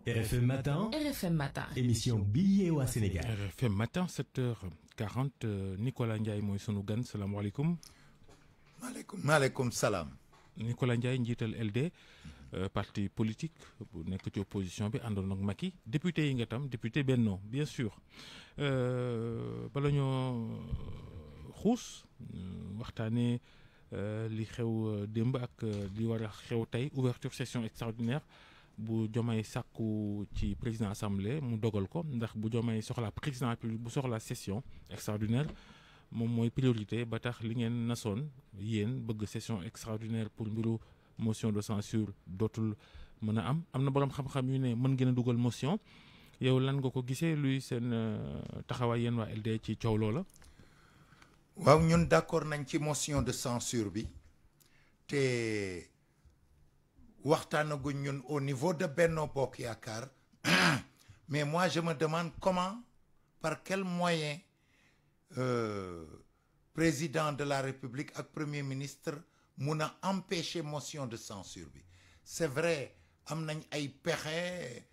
RFM Matin. RFM Matin. Émission Billet au Sénégal. RFM Matin 7h40 Nicolas Ndiaye mooy sunu gan salaamaaleykum. maaleykum salaam. Nicolas Ndiaye njiital LD parti politique bu nekk ci opposition bi àndoon ak Macky député yi nga tam député Benno bien sûr bala ñoo xuus waxtaanee li xew démb ak li war a xew tey ouverture session extraordinaire bu Diomaye sàkku ci président assemblée mu dogal ko ndax bu Diomaye soxla président République bu soxla session extraordinaire moom mooy priorité ba tax li ngeen nasoon yéen bëgg session extraordinaire pour mbiru motion de censure dootul mën a am na boroom xam-xam yu ne mën ngeen a dugal motion yow lan nga ko gisee luy seen taxawaay yéen waa LD ci coow loola. waaw ñun d'accord nañ ci motion de censure bi te waxtaanaguñ ñun au niveau de Benno Bokk Yaakaar mais moi je me demande comment par quel moyen président de la République ak premier ministre mun a empêcher motion de censure bi c'est vrai am nañ ay pexe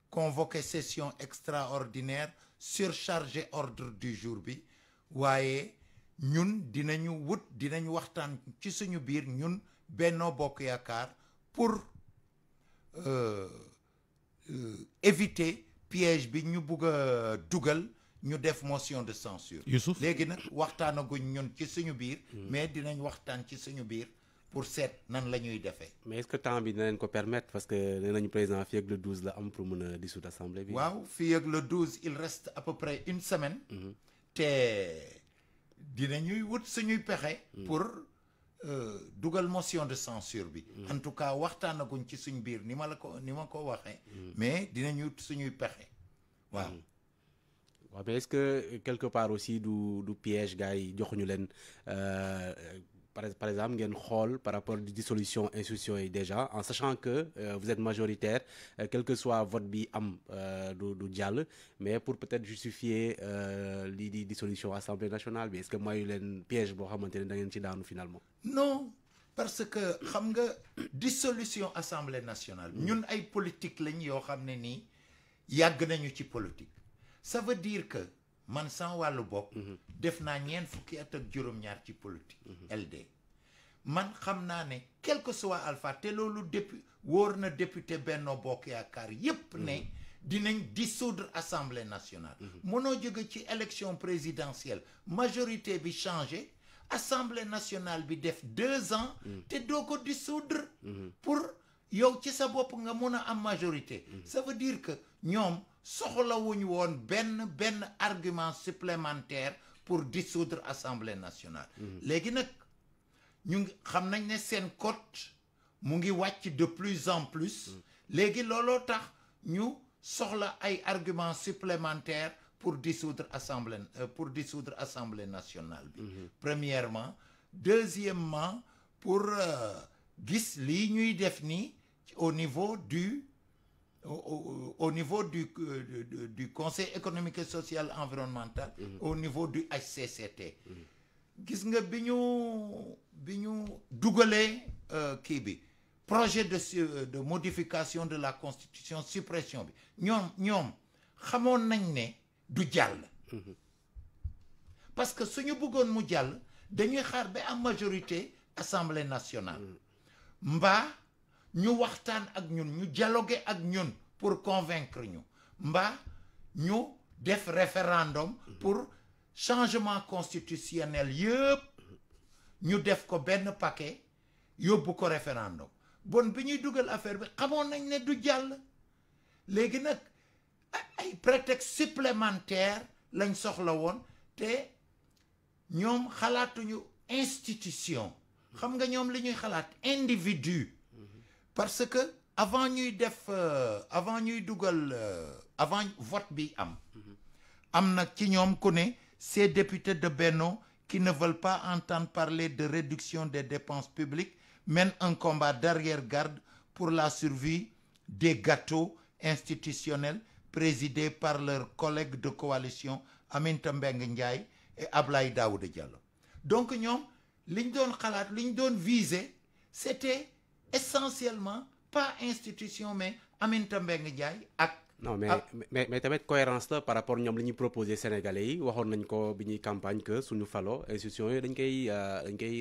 convoquer session extraordinaire surcharger ordre du jour bi waaye ñun dinañ waxtaan ci suñu biir ñun Benno Bokk Yaakaar pour éviter piège bi ñu bugg a dugal ñu def motion de censure. Youssouf léegi nag waxtaanaguñ ñun ci suñu biir. mais dinañ waxtaan ci suñu biir pour seet nan la ñuy defee. mais est-ce que temps bi dina leen ko permettre parce que nee nañu président fii ak le 12 la am pour mën a dissoudre assemblée bi. waaw fii ak le 12 il reste à peu près une semaine. te dinañuy wut suñuy pexe. pour dugal motion de censure bi. en tout cas waxtaanaguñ ci suñ biir ni ma ko waxee. mais dinañu wut suñuy pexe waaw. waaw mais est-ce que quelque part aussi du piège gars yi joxuñu leen par exemple ngeen xool par rapport di dissolution institution yi déjà en sachant que vous êtes majoritaire quel que soit vote bi am du jàll mais pour peut-être justifier lii di dissolution assemblée nationale bi est-ce que mayu leen piège boo xamante ne da ngeen ci daanu finalement. non parce que xam nga dissolution assemblée nationale. ñun ay politique lañ yoo xam ne nii yàgg nañu ci politique. ça veut dire que man sans wàllu bopp def naa ñeent fukki at ak juróom-ñaar ci politique LD man xam naa ne quel que soit alpha te loolu wóor na député Benno Bokk Yaakaar yépp ne dinañ dissoudre assemblée nationale mënoo jóge ci élection présidentielle majorité bi changé assemblée nationale bi def 2 ans te doo ko dissoudre pour yow ci sa bopp nga mun a am majorité ça veut dire que ñoom soxlawuñu woon benn argument supplémentaire pour dissoudre assemblée nationale léegi nag ñu ngi xam nañ ne seen cote mu ngi wàcc de plus en plus léegi looloo tax ñu soxla ay argument supplémentaire pour dissoudre assemblée nationale bi premièrement deuxièmement pour gis lii ñuy def nii au niveau du Conseil économique et social environnemental au niveau du HCCT gis nga bi ñu dugalee kii bi projet de modification de la constitution suppression bi ñoom xamoon nañ ne du jàll parce que suñu bëggoon mu jàll dañuy xaar ba am majorité assemblée nationale mbaa ñu waxtaan ak ñun ñu dialoguer ak ñun pour convaincre ñu mbaa ñu def référendum pour changement constitutionnel yëpp ñu def ko benn paquet yóbbu ko référendum bon bi ñuy dugal affaire bi xamoon nañ ne du jàll léegi nag ay prétexte supplémentaire lañ soxla woon te ñoom xalaatuñu institution xam nga ñoom li ñuy xalaat individu parce que avant ñuy dugal avant vote bi am na ci ñoom ku ne ces députés de Benno qui ne veulent pas entendre parler de réduction des dépenses publiques mènent un combat d'arrière-garde pour la survie des gâteaux institutionnels présidés par leurs collègues de coalition Aminata Mbengue Ndiaye et Abdoulaye Daouda Diallo donc ñoom liñ doon xalaat liñ doon viser c'était essentiellement pas institution mais Aminata Mbengue Ndiaye ak. non mais tamit cohérence la par rapport ñoom li ñuy proposé Sénégalais yi waxoon nañ ko bi ñuy campagne que suñu falo institutions yi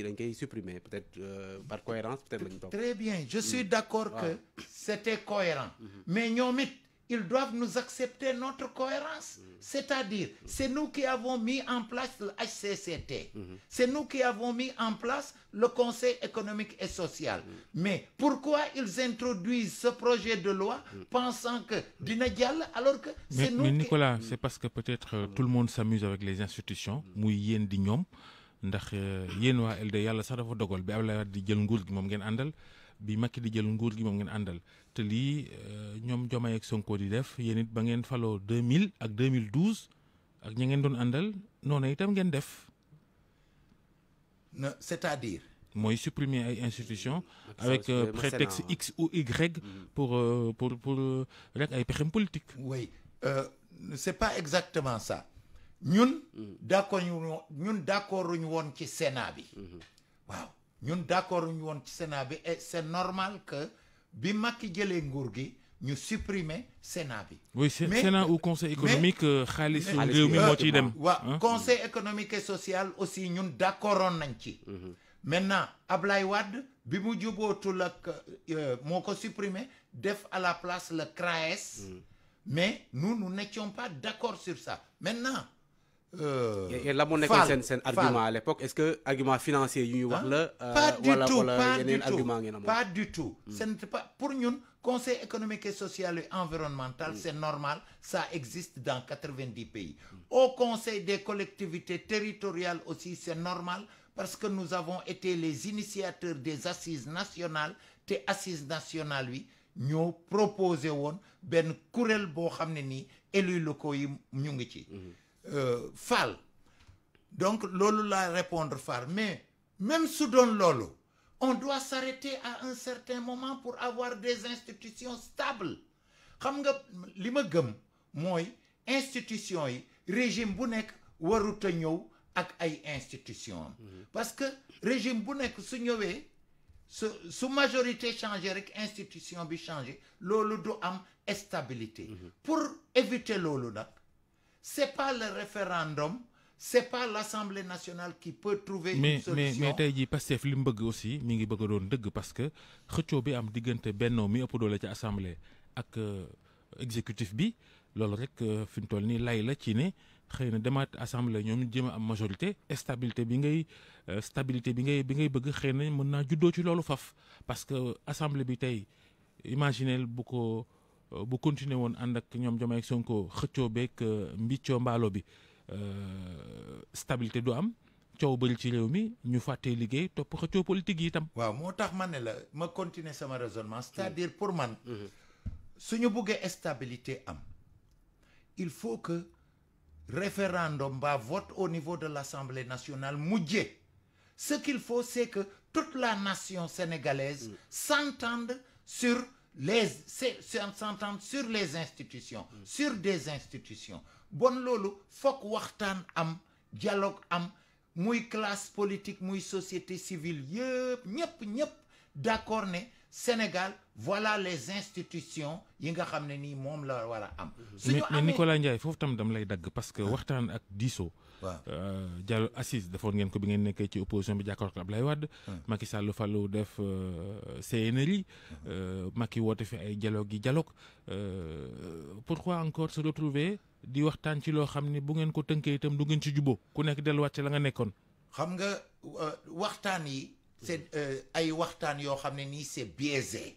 dañ koy supprimer peut-être par cohérence peut-être lañu toog. Très bien, je suis d'accord que c'était cohérent. Mais ñoom it ils doivent nous accepter notre cohérence. C'est-à-dire, c'est nous qui avons mis en place le HCCT. C'est nous qui avons mis en place le Conseil économique et social. Mais pourquoi ils introduisent ce projet de loi pensant que dina jàll alors que c'est nous mais Nicolas, c'est parce que peut-être tout le monde s'amuse avec les institutions muy yéen di ñoom ndax yéen waa LD yàlla sax dafa dogal bi Abdoulaye Wade di jël nguur gi moom ngeen àndal bi Macky di jël nguur gi moom ngeen àndal te lii ñoom Diomaye ak Sonko di def yéen it ba ngeen faloo 2000 ak 2012 ak ña ngeen doon àndal noonu itam ngeen def. C'est-à-dire. mooy supprimer ay institutions avec prétexte X ou Y pour rek ay pexem politique. Oui, c'est pas exactement ça. ñun d'accord ñu woon ci Sénat bi. waaw ñun d'accord ñu woon ci Sénat bi et c'est normal que bi Macky jëlee nguur gi ñu supprimer Sénat bi. oui Sénat ou conseil économique xaalis réew mi moo ciy dem. waaw conseil économique et social aussi ñun d'accordoon nañ ci. Maintenant Ablaye Wade bi mu jubootul ak moo ko supprimer def à la place le CRAES. mais nous n'étions pas d'accord sur ça maintenant. et la moo nekkoon seen argument à l'époque est-ce que argument financier yu ñu wax la. pas du tout wala yeneen argument ngeen amoon. pas du tout. Ce n'était pas pour ñun conseil économique et social et environnemental c'est normal ça existe dans 90 pays. Au conseil des collectivités territoriales aussi c'est normal parce que nous avons été les initiateurs des assises nationales te assises nationales yi ñoo proposé woon benn kuréel boo xam ne nii élus locaux yi ñu ngi ci. Fall donc loolu laa répondre Fall mais même su doon loolu on doit s'arrêter à un certain moment pour avoir des institutions stables xam nga li ma gëm mooy institutions yi régime bu nekk warut a ñëw ak ay institutions parce que régime bu nekk su ñëwee su majorité changé rek institution bi changé loolu du am stabilité. Pour éviter loolu nag c'est pas le référendum c'est pas l'Assemblée nationale qui peut trouver une solution. mais tey jii Pastef li mu bëgg aussi mi ngi bëgg a doon dëgg parce que xëccoo bi am diggante Benno mi ëpp doole ci assemblée ak exécutif bi loolu rek fi mu toll nii lay la ci ne xëy na demaat assemblée ñoom jéem a am majorité stabilité bi ngay bëgg xëy na mën naa juddoo ci loolu faf parce que assemblée bi tey imaginez bu continuer woon ànd ak ñoom Diomaye ak Sonko xëccoo beeg mbiccoo mbaalo bi stabilité du am coow bëri ci réew mi ñu fàttee liggéey topp xëccoo politique yi itam. waaw moo tax ma ne la ma continuer sama raisonnement c'est-à-dire pour man suñu buggee stabilité am il faut que référendum ba vote au niveau de l'Assemblée nationale mujjee ce qu'il faut c'est que toute la nation sénégalaise s'entende sur les institutions sur des institutions bon loolu fokk waxtaan am dialogue am muy classe politique muy société civile yëpp ñëpp d'accord ne Sénégal voilà les institutions yi nga xam ne nii moom la war a am. mais Nicolas Ndiaye foofu tam dam lay dagg parce que waxtaan ak diisoo. waaw Diallo assise defoon ngeen ko bi ngeen nekkee ci opposition bi jàkkaarloo ak Ablaye Wade. Macky Sall fallu def CNRI. Macky woote fi ay dialogue pourquoi encore se retrouver di waxtaan ci loo xam ne bu ngeen ko tënkee itam du ngeen ci juboo ku nekk delluwaat ci la nga nekkoon. xam nga waxtaan yi. c'est ay waxtaan yoo xam ne nii c'est biaisé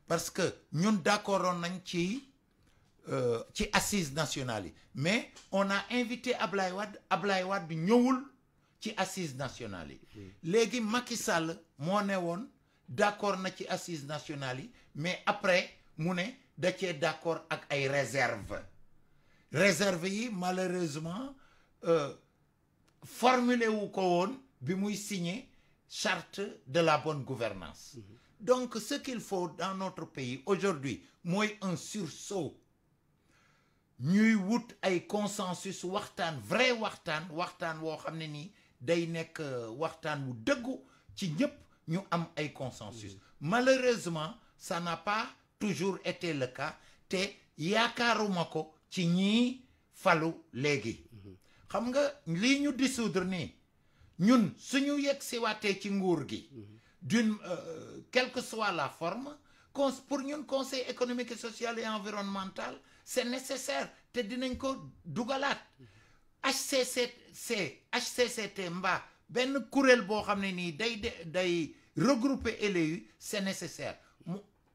parce que ñun d'accordoon nañ ci assises nationales yi mais on a invité Ablaye Wade bi ñëwul ci assises nationales yi léegi Macky Sall moo ne woon d'accord na ci assises nationales yi mais après mu ne da cee d'accord ak ay réserves yi malheureusement formulé wu ko woon bi muy signé charte de la bonne gouvernance donc ce qu'il faut dans notre pays aujourd'hui mooy un sursaut ñuy wut ay consensus waxtaan vrai waxtaan woo xam ne nii day nekk waxtaan wu dëggu ci ñëpp ñu am ay consensus malheureusement ça n'a pas toujours été le cas te yaakaaruma ko ci ñii falu léegi xam nga lii ñu dissoudre nii ñun suñu yegg si waatee ci nguur gi d'une quelle que soit la forme pour ñun conseil économique et social et environnemental c'est nécessaire te dinañ ko dugalaat HCCT mbaa benn kuréel boo xam ne nii day regrouper LEU c'est nécessaire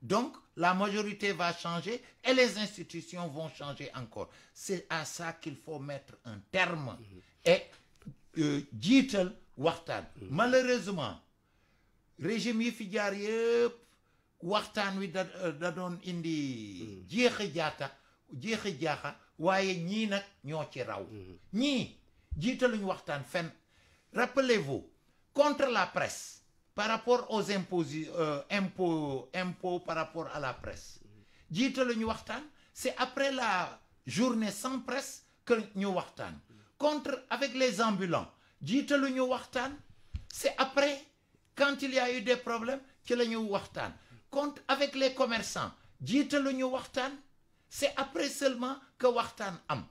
donc la majorité va changer et les institutions vont changer encore c'est à ça qu'il faut mettre un terme et jiital waxtaan malheureusement régime yi fi jaar yëpp waxtaan wi da doon indi jeexi jaaxa waaye ñii nag ñoo ci raw ñii jiitaluñu waxtaan fenn rappelez-vous contre la presse par rapport aux impôts par rapport à la presse jiitaluñu waxtaan c'est après la journée sans presse que ñu waxtaan contre avec les ambulants jiitaluñu waxtaan c'est après quand il y a eu des problèmes ci la ñu waxtaan contre avec les commerçants jiitaluñu waxtaan c'est après seulement que waxtaan am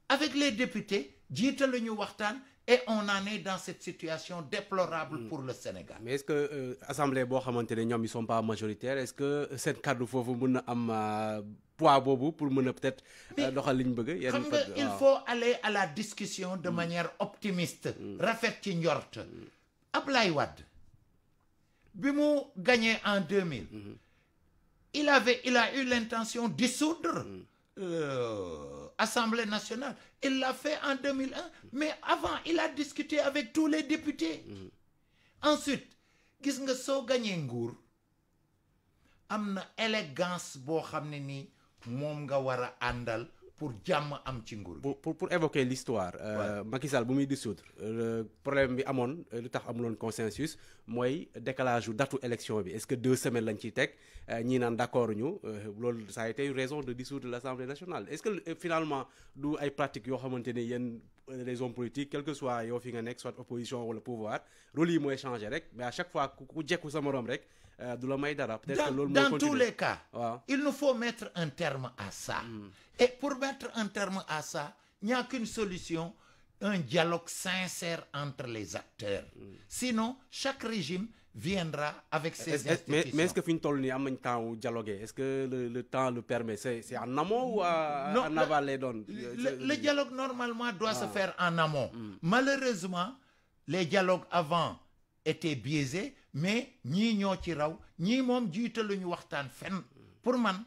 avec les députés jiitaluñu waxtaan et on en est dans cette situation déplorable pour le Sénégal. Mais est-ce que assemblée boo xamante ne ñoom ils sont pas majoritaires est-ce que seen kàddu foofu mën na am poids boobu pour mën a peut-être doxal li ñu bëgg. xam nga il faut aller à la discussion de manière optimiste. rafet ci njort. Ablaye Wade bi mu gagné en 2000. il a eu l'intention de dissoudre Assemblée nationale. Il l'a fait en 2001, mais avant il a discuté avec tous les députés. Ensuite gis nga soo gañee nguur am na élégance boo xam ne nii moom nga war a àndal pour jàmm am ci nguur. pour évoquer l'histoire Macky Sall bu muy dissoudre problème bi amoon lu tax amuloon consensus mooy décalage yu datu élection bi est-ce que 2 semaines lañ ciy teg ñii naan d'accord ñu loolu ça a été une raison de dissoudre l'Assemblée nationale est-ce que finalement du ay pratiques yoo xamante ne yéen les hommes politiques quel que soit yow fi nga nekk soit opposition wala pouvoir rôle yi mooy changer rek mais à chaque fois ku jekku sa morom rek du la may dara. peut-être que loolu mooy dans tous les cas. il nous faut mettre un terme à ça. Et pour mettre un terme à ça, il n'y a qu'une solution, un dialogue sincère entre les acteurs. Sinon, chaque régime viendra avec ses institutions. Mais est-ce que fi ñu toll nii am nañ temps wu dialoguer est-ce que le temps le permet c'est en amont ou en aval les donne. Le dialogue normalement doit se faire en amont. Malheureusement, les dialogues avant étaient biaisés, mais ñii ñoo ci raw ñii moom jiitaluñu waxtaan fenn pour man.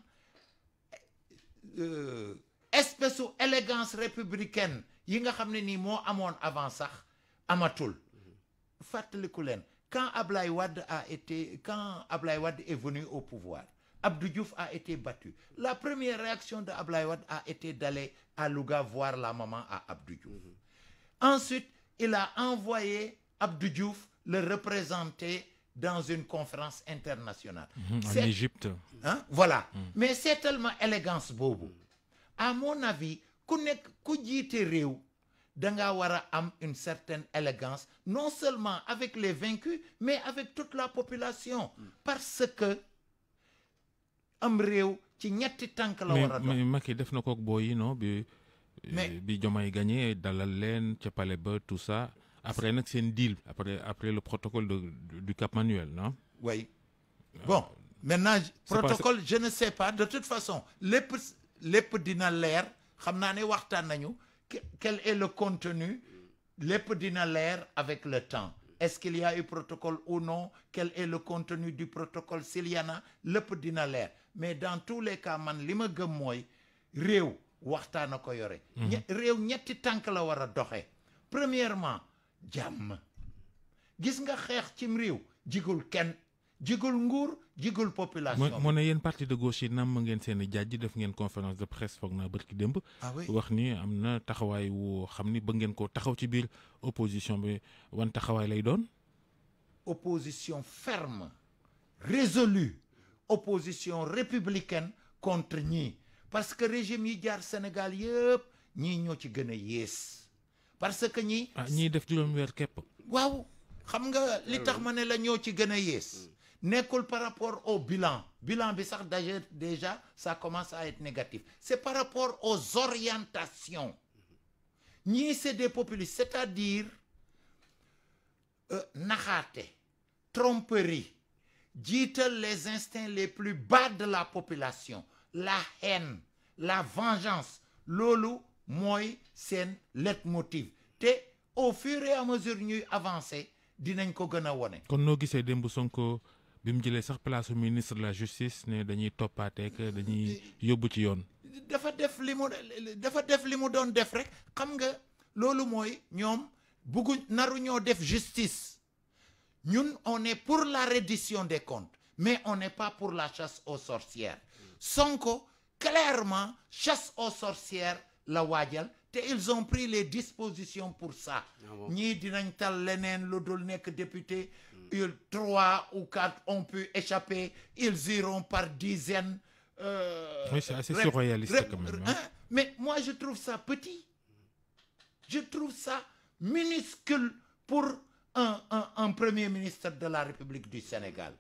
Espèce élégance républicaine yi nga xam ne nii moo amoon avant sax amatul fàttaliku leen quand Ablaye Wade est venu au pouvoir Abdou Diouf a été battu la première réaction de Ablaye Wade a été d'aller à Louga voir la maman à Abdou Diouf. Ensuite il a envoyé Abdou Diouf le représenter dans une conférence internationale. En Égypte. Voilà. Mais c'est tellement élégance boobu. À mon avis, ku jiite réew da nga war a am une certaine élégance non seulement avec les vaincus mais avec toute la population. Parce que am réew ci ñetti tànk la war a doon. mais Macky def na ko ak booy yi non bi Diomaye gagné dalal leen ca palais ba tout ça. Après nag seen deal après le protocole du Cap Manuel non. Oui. Bon maintenant protocole je ne sais pas de toute façon lépp dina leer xam naa ne waxtaan nañu quel est le contenu lépp dina leer avec le temps est-ce qu'il y a eu protocole ou non quel est le contenu du protocole s'il y en a lépp dina leer mais dans tous les cas man li ma gëm mooy réew waxtaan a ko yore. réew ñetti tànk la war a doxee premièrement. jàmm gis nga xeex cim réew jigul kenn jigul nguur jigul population. moo ne yéen parti de gauche yi nam ngeen seen i jaaj def ngeen conférence de presse foog naa bërki démb. wax ni am na taxawaay woo xam ni ba ngeen ko taxaw ci biir opposition bi wan taxawaay lay doon. opposition ferme résolue opposition républicaine contre ñii parce que régime yi jaar Sénégal yëpp ñii ñoo ci gën a yées. parce que ñii def juróom weer képp. waaw xam nga li tax ma ne la ñoo ci gën a yées nekkul par rapport au bilan bi sax déjà ça commence à être négatif. C'est par rapport aux orientations. Ñii c'est des populistes, c'est-à-dire naxaate, tromperie, jiital les instincts les plus bas de la population, la haine, la vengeance, loolu mooy seen leitmotiv. Te au fur et à mesure ñuy avancer dinañ ko gën a wone. kon noo gisee démb Sonko bi mu jëlee sax place ministre de la justice ne dañuy toppaateek dañuy yóbbu ci yoon. dafa def li mu doon def rek. xam nga loolu mooy ñoom naru ñoo def justice. ñun on est pour la reddition des comptes mais on n'est pas pour la chasse aux sorcières. Sonko clairement chasse aux sorcières la waajal te ils ont pris les dispositions pour ça. ñii dinañ tal leneen lu dul nekk député. 3 ou 4 ont pu échapper, ils iront par dizaines. Oui, c'est assez surréaliste quand même. Hein? Mais moi, je trouve ça petit. Je trouve ça minuscule pour un premier ministre de la République du Sénégal.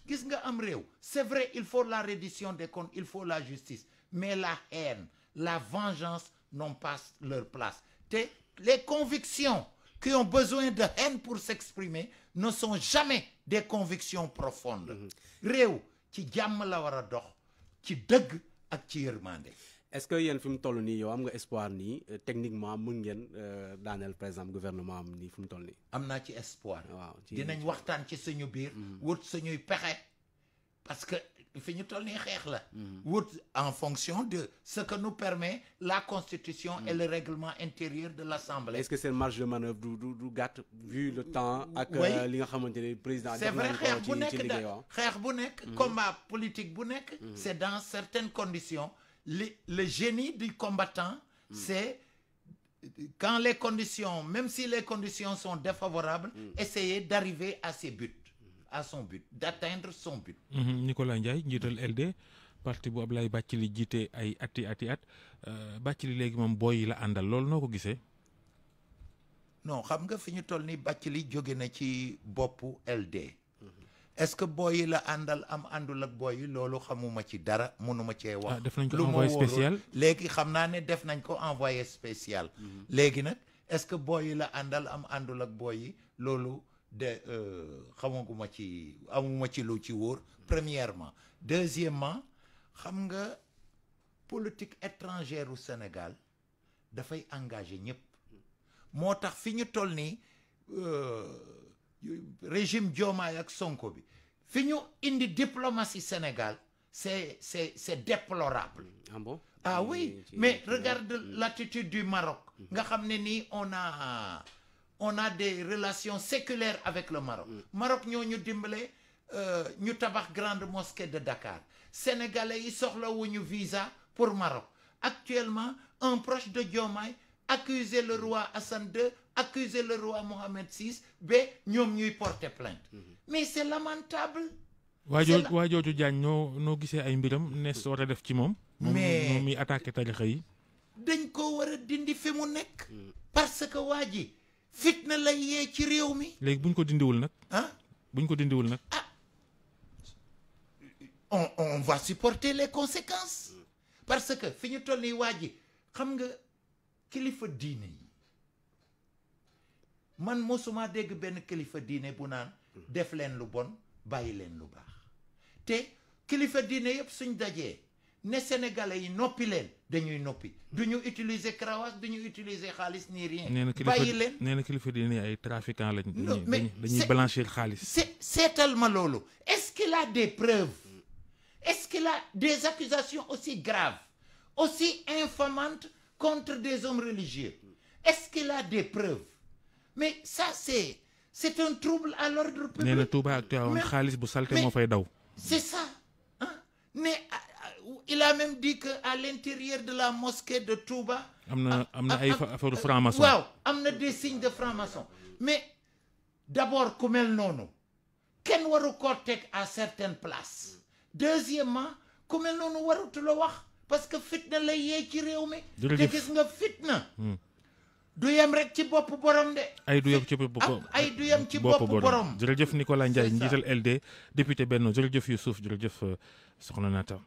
Gis nga am réew, c'est vrai, il faut la reddition des comptes, il faut la justice, mais la haine, la vengeance n'ont pas leur place. Les convictions qui ont besoin de haine pour s'exprimer ne sont jamais des convictions profondes. Réew ci jàmm la war a dox ci dëgg ak ci yërmande. Est-ce que yéen fi mu toll nii yow am nga espoir nii techniquement mën ngeen daaneel par exemple gouvernement am nii fi mu toll nii. am naa ci espoir. waaw dinañ waxtaan ci suñu biir. wut suñuy pexe parce que fi ñu toll nii xeex la. wut en fonction de ce que nous permet la constitution et le règlement intérieur de l'Assemblée. Est-ce que c'est une marge de manœuvre du gàtt vu le temps ak li nga xamante ne président. c'est vrai xeex bu nekk combat politique bu nekk. c'est dans certaines conditions. Le génie du combattant, c'est quand les conditions, même si les conditions sont défavorables, essayer d'arriver à ses buts, à son but, d'atteindre son but. Nicolas Ndiaye njiital LD parti bu Ablaye Bathily jiite ay ati at Bathily léegi moom booy yi la àndal loolu noo ko gisee. non xam nga fi ñu toll nii Bathily jóge na ci boppu LD. Est-ce que booy yi la àndal am àndul ak booy yi loolu xamuma ci dara mënuma cee wax. def nañ ko envoyé spécial léegi xam naa ne def nañ ko envoyé spécial. léegi nag est-ce que booy yi la àndal am àndul ak booy yi loolu de xamaguma ci amuma ci lu ci wóor. premièrement deuxièmement xam nga politique étrangère u Sénégal dafay engagé ñëpp moo tax fi ñu toll nii. Régime Diomaye ak Sonko bi fi ñu indi diplomatie Sénégal c'est déplorable. Ah bon? Ah oui, mais regarde l'attitude du Maroc. nga xam ne nii on a des relations séculaires avec le Maroc. Maroc ñoo ñu dimbale ñu tabax grande mosquée de Dakar. Sénégalais yi soxlawuñu visa pour Maroc. Actuellement un proche de Diomaye accuser le roi Hassan II, accuser le roi Mohamed VI, ba ñoom ñuy porter plainte. Mais c'est lamentable. waa jooju Diagne noo gisee ay mbiram ne soo war a def ci moom. mais moom mi attaqué tarixa yi. dañ ko war a dindi fi mu nekk. parce que waa ji fitna lay yee ci réew mi. léegi buñ ko dindiwul nag. buñ ko dindiwul nag. on va supporter les conséquences. parce que fi ñu toll nii waa ji xam nga. kilifa diine yi man mosuma dégg benn kilifa diine bu naan def leen lu bon bàyyi leen lu baax te kilifa diine yëpp suñ dajee ne sénégalais yi noppi leen dañuy noppi duñu utiliser cravate duñu utiliser xaalis ni rien bàyyi leen nee na kilifa diine yi ay trafiquants lañ dañuy blanchir xaalis seetal ma loolu est-ce qu'il a des preuves est-ce qu'il a des accusations aussi graves aussi infamantes contre des hommes religieux. Est-ce qu'il a des preuves? Mais ça c'est un trouble à l'ordre public. nee na Touba ak Tivaouane xaalis bu salte moo fay daw. C'est ça. Mais il a même dit que à l'intérieur de la mosquée de Touba. am na ay affaire franc-maçon. waaw am na des signes de franc-maçon. Mais d'abord ku mel noonu kenn waru koo teg à certaines places. Deuxièmement ku mel noonu warutu la wax. parce que fitna lay yee ci réew mi. te gis nga fitna. du yem rek ci bopp borom de. ay du yem ci bopp ay du yem ci bopp borom. jërëjëf Nicolas Ndiaye njiital LD député Benno jërëjëf Youssouf jërëjëf soxna Nata.